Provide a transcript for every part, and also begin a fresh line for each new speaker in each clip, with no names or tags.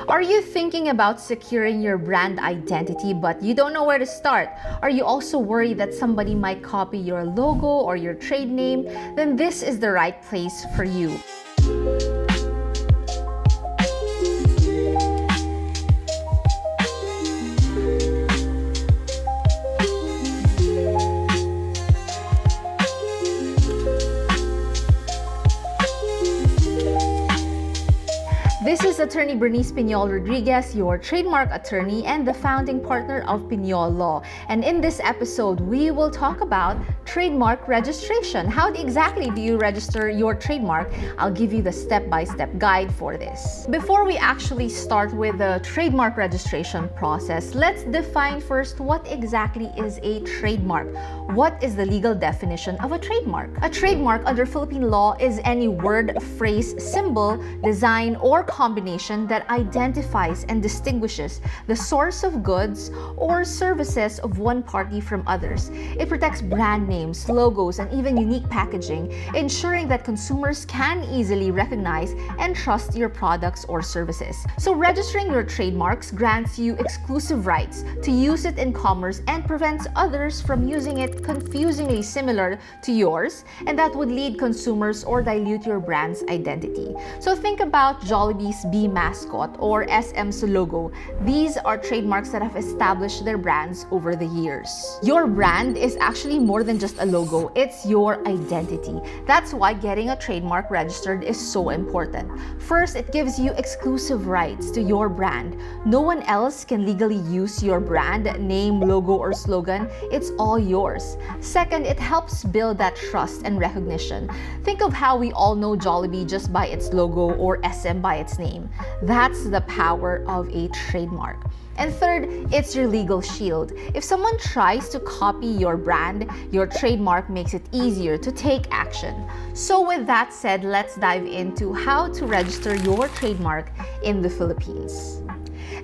Are you thinking about securing your brand identity but you don't know where to start? Are you also worried that somebody might copy your logo or your trade name? Then this is the right place for you. This is Attorney Bernice Piñol Rodriguez, your trademark attorney and the founding partner of Piñol Law. And in this episode, we will talk about trademark registration. How exactly do you register your trademark? I'll give you the step-by-step guide for this. Before we actually start with the trademark registration process, let's define first what exactly is a trademark. What is the legal definition of a trademark? A trademark under Philippine law is any word, phrase, symbol, design, or combination that identifies and distinguishes the source of goods or services of one party from others. It protects brand names, logos, and even unique packaging, ensuring that consumers can easily recognize and trust your products or services. So registering your trademarks grants you exclusive rights to use it in commerce and prevents others from using it confusingly similar to yours, and that would lead consumers or dilute your brand's identity. So think about Jollibee's B mascot or SM's logo. These are trademarks that have established their brands over the years. Your brand is actually more than just a logo, it's your identity. That's why getting a trademark registered is so important. First, it gives you exclusive rights to your brand. No one else can legally use your brand, name, logo, or slogan. It's all yours. Second, it helps build that trust and recognition. Think of how we all know Jollibee just by its logo or SM by its name. That's the power of a trademark. And third, it's your legal shield. If someone tries to copy your brand, your trademark makes it easier to take action. So with that said, let's dive into how to register your trademark in the Philippines.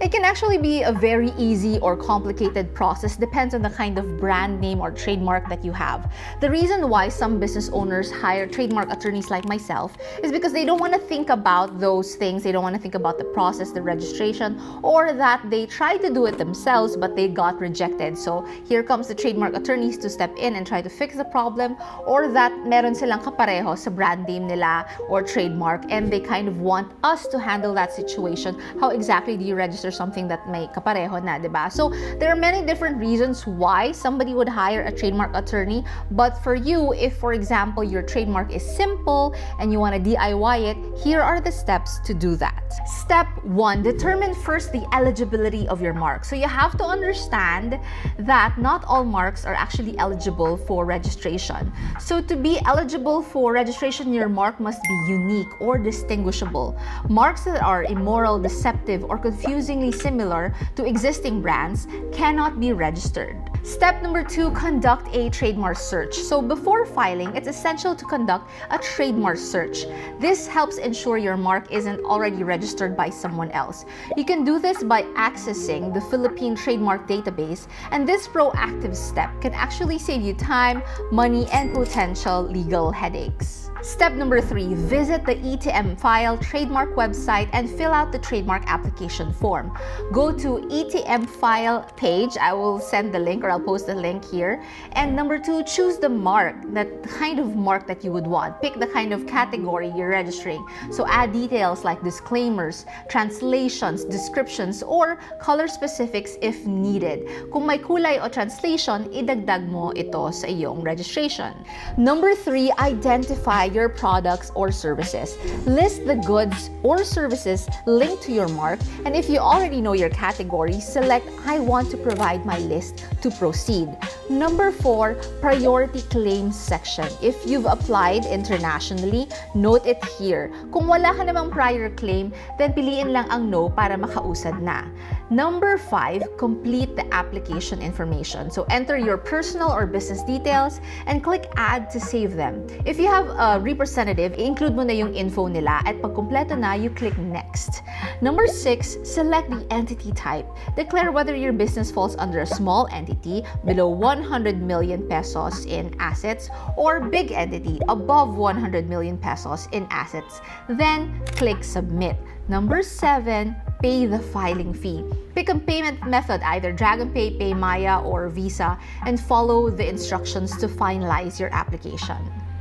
It can actually be a very easy or complicated process, depends on the kind of brand name or trademark that you have. The reason why some business owners hire trademark attorneys like myself is because they don't want to think about those things. They don't want to think about the process, the registration, or that they tried to do it themselves but they got rejected. So here comes the trademark attorneys to step in and try to fix the problem, or that meron silang kapareho sa brand name nila or trademark and they kind of want us to handle that situation. How exactly do you register something that may kapareho na, diba? So there are many different reasons why somebody would hire a trademark attorney, but for you, if for example your trademark is simple and you want to DIY it, here are the steps to do that. Step 1, determine first the eligibility of your mark. So you have to understand that not all marks are actually eligible for registration. So to be eligible for registration, your mark must be unique or distinguishable. Marks that are immoral, deceptive, or confusingly similar to existing brands cannot be registered. Step number 2, conduct a trademark search. So before filing, it's essential to conduct a trademark search. This helps ensure your mark isn't already registered by someone else. You can do this by accessing the Philippine Trademark Database, and this proactive step can actually save you time, money, and potential legal headaches. Step number 3, visit the IPOPHL trademark website and fill out the trademark application form. Go to IPOPHL page. I will send the link or I'll post the link here. And number 2, choose the mark, that kind of mark that you would want. Pick the kind of category you're registering. So add details like disclaimers, translations, descriptions, or color specifics if needed. Kung may kulay o translation, idagdag mo ito sa iyong registration. Number 3, identify your products or services. List the goods or services linked to your mark, and if you already know your category, select I want to provide my list to proceed. Number 4, priority claims section. If you've applied internationally, note it here. Kung wala ka namang prior claim, then piliin lang ang no para makausad na. Number 5, complete the application information. So enter your personal or business details and click add to save them. If you have a representative, i-include mo na yung info nila at pag kumpleto na, you click next. Number 6, select the entity type. Declare whether your business falls under a small entity, below 100 100 million pesos in assets, or big entity above 100 million pesos in assets, then click submit. Number 7, pay the filing fee. Pick a payment method, either DragonPay, PayMaya, or Visa, and follow the instructions to finalize your application.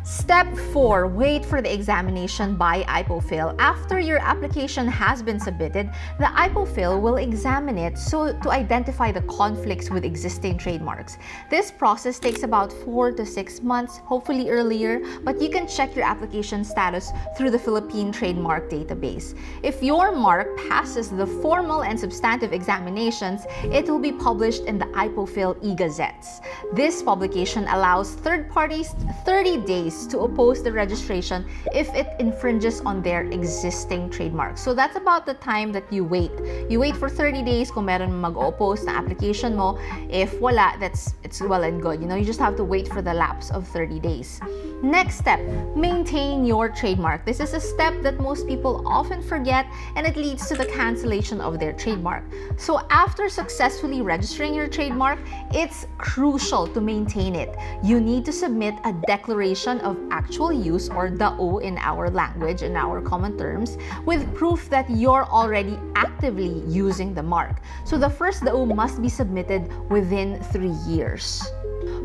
Step 4, wait for the examination by IPOPHL. After your application has been submitted, the IPOPHL will examine it to identify the conflicts with existing trademarks. This process takes about 4 to 6 months, hopefully earlier, but you can check your application status through the Philippine Trademark Database. If your mark passes the formal and substantive examinations, it will be published in the IPOPHL e-gazettes. This publication allows third parties 30 days to oppose the registration if it infringes on their existing trademark. So that's about the time that you wait. You wait for 30 days kung meron mag-oppose na application mo. If wala, it's well and good. You just have to wait for the lapse of 30 days. Next step, maintain your trademark. This is a step that most people often forget, and it leads to the cancellation of their trademark. So after successfully registering your trademark, it's crucial to maintain it. You need to submit a declaration of actual use, or DAO in our language, in our common terms, with proof that you're already actively using the mark. So the first DAO must be submitted within 3 years.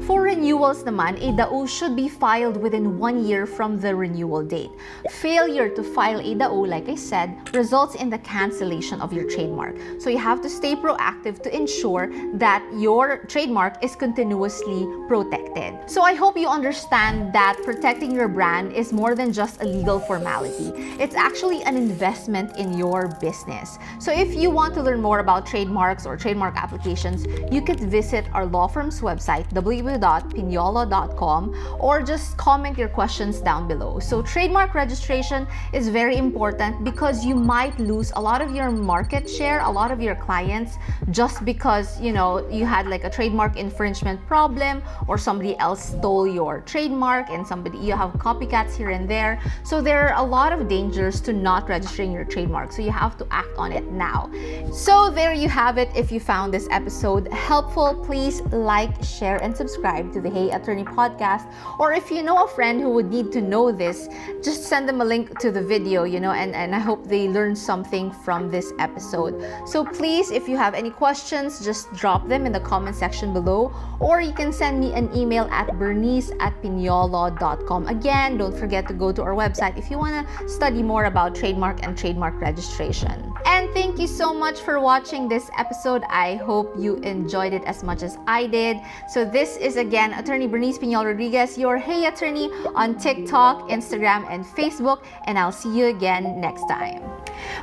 For renewals naman, a DAO should be filed within 1 year from the renewal date. Failure to file a DAO, like I said, results in the cancellation of your trademark. So you have to stay proactive to ensure that your trademark is continuously protected. So I hope you understand that protecting your brand is more than just a legal formality. It's actually an investment in your business. So if you want to learn more about trademarks or trademark applications, you could visit our law firm's website, www.pinyolo.com, or just comment your questions down below. So trademark registration is very important because you might lose a lot of your market share, a lot of your clients, just because you had like a trademark infringement problem, or somebody else stole your trademark, and you have copycats here and there. So there are a lot of dangers to not registering your trademark, so you have to act on it now. So there you have it. If you found this episode helpful, please like, share, and subscribe to the Hey Attorney podcast. Or if you know a friend who would need to know this, just send them a link to the video, and I hope they learned something from this episode. So please, if you have any questions, just drop them in the comment section below, or you can send me an email at bernice@pinyolo.com. Again, don't forget to go to our website if you want to study more about trademark and trademark registration. And thank you so much for watching this episode. I hope you enjoyed it as much as I did. So this is again Attorney Bernice Piñol Rodriguez, your Hey Attorney on TikTok, Instagram, and Facebook, and I'll see you again next time.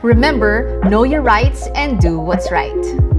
Remember, know your rights and do what's right.